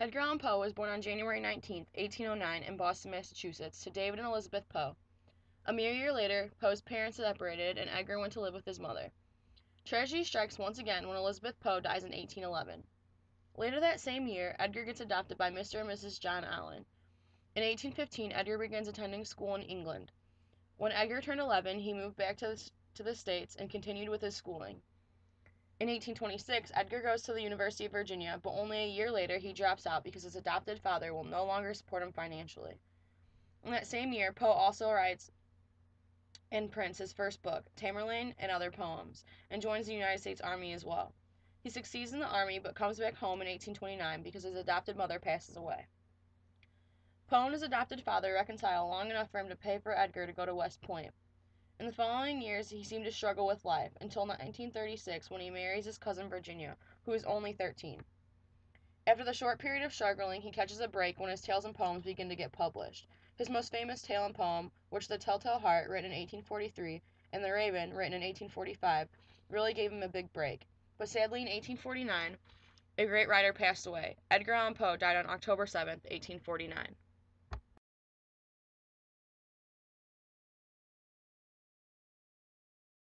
Edgar Allan Poe was born on January 19, 1809, in Boston, Massachusetts, to David and Elizabeth Poe. A mere year later, Poe's parents separated, and Edgar went to live with his mother. Tragedy strikes once again when Elizabeth Poe dies in 1811. Later that same year, Edgar gets adopted by Mr. and Mrs. John Allen. In 1815, Edgar begins attending school in England. When Edgar turned 11, he moved back to the States and continued with his schooling. In 1826, Edgar goes to the University of Virginia, but only a year later he drops out because his adopted father will no longer support him financially. In that same year, Poe also writes and prints his first book, Tamerlane and Other Poems, and joins the United States Army as well. He succeeds in the Army but comes back home in 1829 because his adopted mother passes away. Poe and his adopted father reconcile long enough for him to pay for Edgar to go to West Point. In the following years, he seemed to struggle with life, until 1936 when he marries his cousin Virginia, who is only 13. After the short period of struggling, he catches a break when his tales and poems begin to get published. His most famous tale and poem, which The Telltale Heart, written in 1843, and The Raven, written in 1845, really gave him a big break. But sadly, in 1849, a great writer passed away. Edgar Allan Poe died on October 7, 1849.